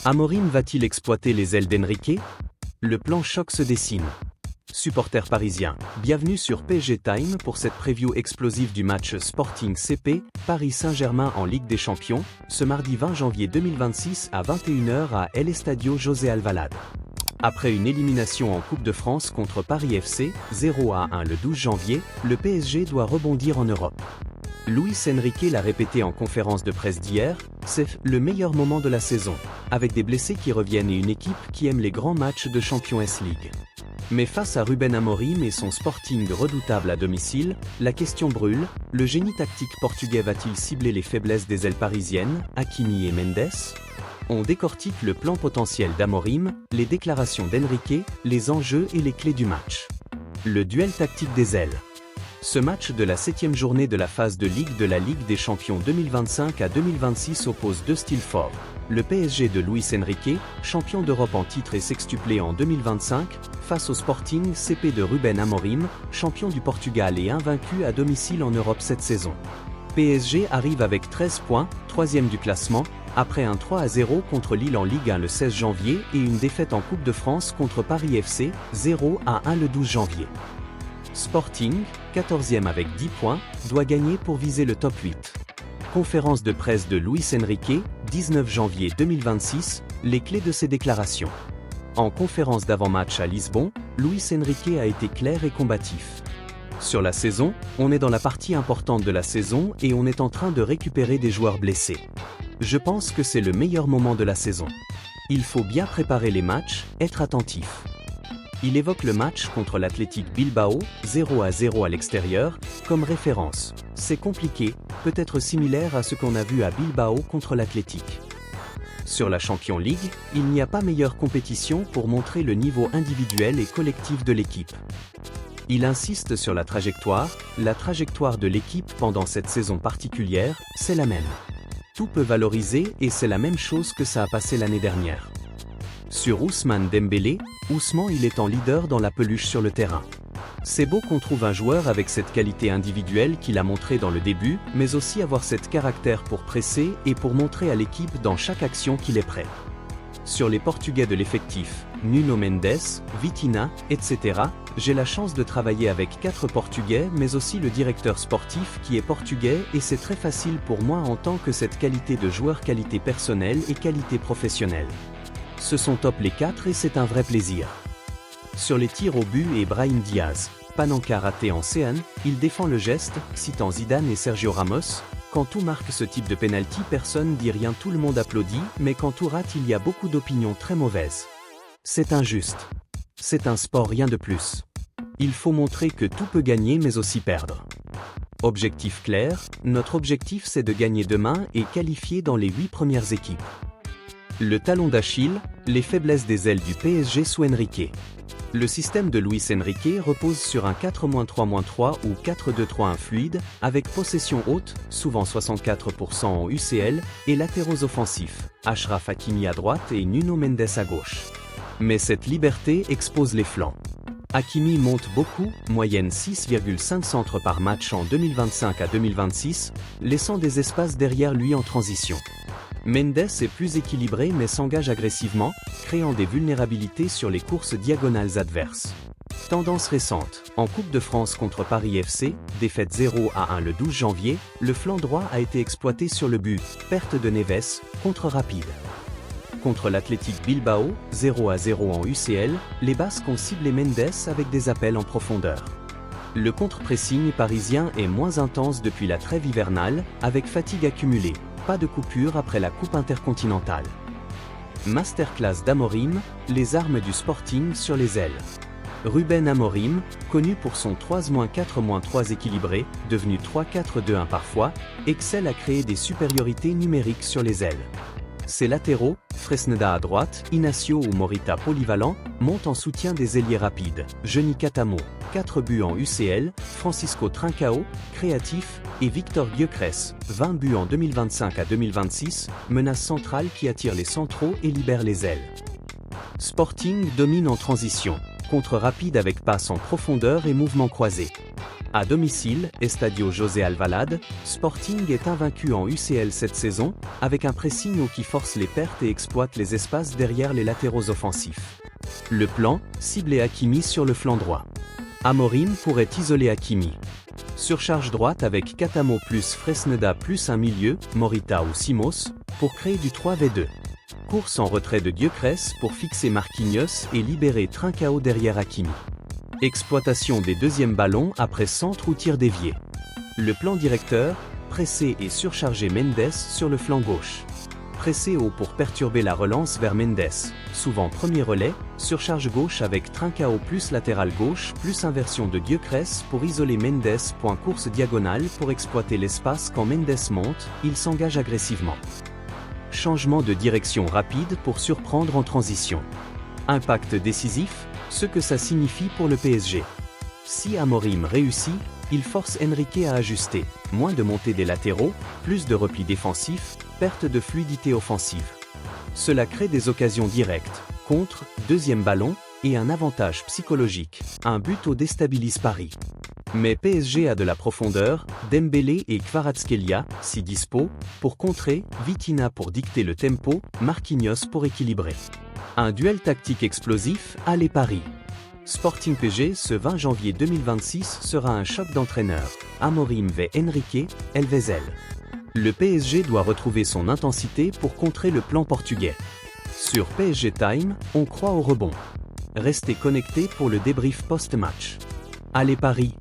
Amorim va-t-il exploiter les ailes d'Enrique? Le plan choc se dessine. Supporters parisiens, bienvenue sur PSG Time pour cette preview explosive du match Sporting CP, Paris Saint-Germain en Ligue des Champions, ce mardi 20 janvier 2026 à 21h à El Estadio José Alvalade. Après une élimination en Coupe de France contre Paris FC, 0-1 le 12 janvier, le PSG doit rebondir en Europe. Luis Enrique l'a répété en conférence de presse d'hier, c'est le meilleur moment de la saison, avec des blessés qui reviennent et une équipe qui aime les grands matchs de Champions League. Mais face à Ruben Amorim et son Sporting redoutable à domicile, la question brûle, le génie tactique portugais va-t-il cibler les faiblesses des ailes parisiennes, Hakimi et Mendes? On décortique le plan potentiel d'Amorim, les déclarations d'Enrique, les enjeux et les clés du match. Le duel tactique des ailes. Ce match de la 7e journée de la phase de Ligue de la Ligue des Champions 2025 à 2026 oppose deux styles forts. Le PSG de Luis Enrique, champion d'Europe en titre et sextuplé en 2025, face au Sporting CP de Ruben Amorim, champion du Portugal et invaincu à domicile en Europe cette saison. PSG arrive avec 13 points, 3e du classement, après un 3-0 contre Lille en Ligue 1 le 16 janvier et une défaite en Coupe de France contre Paris FC, 0-1 le 12 janvier. Sporting, 14e avec 10 points, doit gagner pour viser le top 8. Conférence de presse de Luis Enrique, 19 janvier 2026, les clés de ses déclarations. En conférence d'avant-match à Lisbonne, Luis Enrique a été clair et combatif. Sur la saison, on est dans la partie importante de la saison et on est en train de récupérer des joueurs blessés. Je pense que c'est le meilleur moment de la saison. Il faut bien préparer les matchs, être attentif. Il évoque le match contre l'Athletic Bilbao, 0-0 à l'extérieur, comme référence. C'est compliqué, peut-être similaire à ce qu'on a vu à Bilbao contre l'Athletic. Sur la Champions League, il n'y a pas meilleure compétition pour montrer le niveau individuel et collectif de l'équipe. Il insiste sur la trajectoire de l'équipe pendant cette saison particulière, c'est la même. Tout peut valoriser et c'est la même chose que ça a passé l'année dernière. Sur Ousmane Dembélé, il est en leader dans la peluche sur le terrain. C'est beau qu'on trouve un joueur avec cette qualité individuelle qu'il a montré dans le début, mais aussi avoir cette caractère pour presser et pour montrer à l'équipe dans chaque action qu'il est prêt. Sur les Portugais de l'effectif, Nuno Mendes, Vitinha, etc., j'ai la chance de travailler avec 4 Portugais mais aussi le directeur sportif qui est portugais et c'est très facile pour moi en tant que cette qualité de joueur, qualité personnelle et qualité professionnelle. Ce sont top les 4 et c'est un vrai plaisir. Sur les tirs au but et Brahim Diaz, Panenka raté en C1, il défend le geste, citant Zidane et Sergio Ramos. Quand tout marque ce type de penalty, personne dit rien, tout le monde applaudit, mais quand tout rate, il y a beaucoup d'opinions très mauvaises. C'est injuste. C'est un sport, rien de plus. Il faut montrer que tout peut gagner mais aussi perdre. Objectif clair, notre objectif c'est de gagner demain et qualifier dans les 8 premières équipes. Le talon d'Achille, les faiblesses des ailes du PSG sous Enrique. Le système de Luis Enrique repose sur un 4-3-3 ou 4-2-3-1 fluide, avec possession haute, souvent 64% en UCL, et latéraux offensifs, Achraf Hakimi à droite et Nuno Mendes à gauche. Mais cette liberté expose les flancs. Hakimi monte beaucoup, moyenne 6,5 centres par match en 2025 à 2026, laissant des espaces derrière lui en transition. Mendes est plus équilibré mais s'engage agressivement, créant des vulnérabilités sur les courses diagonales adverses. Tendance récente, en Coupe de France contre Paris FC, défaite 0-1 le 12 janvier, le flanc droit a été exploité sur le but, perte de Neves, contre rapide. Contre l'Athletic Bilbao, 0-0 en UCL, les Basques ont ciblé Mendes avec des appels en profondeur. Le contre-pressing parisien est moins intense depuis la trêve hivernale, avec fatigue accumulée. Pas de coupure après la Coupe intercontinentale. Masterclass d'Amorim, les armes du Sporting sur les ailes. Ruben Amorim, connu pour son 3-4-3 équilibré, devenu 3-4-2-1 parfois, excelle à créer des supériorités numériques sur les ailes. Ses latéraux, Fresneda à droite, Inacio ou Morita polyvalent, montent en soutien des ailiers rapides. Jeuny Catamo, 4 buts en UCL, Francisco Trincao, créatif, et Victor Gyökeres, 20 buts en 2025 à 2026, menace centrale qui attire les centraux et libère les ailes. Sporting domine en transition, contre rapide avec passe en profondeur et mouvement croisé. À domicile, Estadio José Alvalade, Sporting est invaincu en UCL cette saison, avec un pressing haut qui force les pertes et exploite les espaces derrière les latéraux offensifs. Le plan, cibler Hakimi sur le flanc droit. Amorim pourrait isoler Hakimi. Surcharge droite avec Katamo plus Fresneda plus un milieu, Morita ou Simos, pour créer du 3v2. Course en retrait de Gyökeres pour fixer Marquinhos et libérer Trincao derrière Hakimi. Exploitation des deuxièmes ballons après centre ou tir dévié. Le plan directeur, presser et surcharger Mendes sur le flanc gauche. Presser haut pour perturber la relance vers Mendes, souvent premier relais, surcharge gauche avec Trincao plus latéral gauche plus inversion de Gyökeres pour isoler Mendes. Course diagonale pour exploiter l'espace quand Mendes monte, il s'engage agressivement. Changement de direction rapide pour surprendre en transition. Impact décisif, ce que ça signifie pour le PSG. Si Amorim réussit, il force Enrique à ajuster, moins de montée des latéraux, plus de repli défensif, perte de fluidité offensive. Cela crée des occasions directes, contre, deuxième ballon, et un avantage psychologique, un but au déstabilise Paris. Mais PSG a de la profondeur, Dembélé et Kvaratskhelia, si dispo, pour contrer, Vitinha pour dicter le tempo, Marquinhos pour équilibrer. Un duel tactique explosif, allez Paris. Sporting PSG ce 20 janvier 2026 sera un choc d'entraîneurs. Amorim v Enrique, Elvezel. Le PSG doit retrouver son intensité pour contrer le plan portugais. Sur PSG Time, on croit au rebond. Restez connectés pour le débrief post-match. Allez Paris!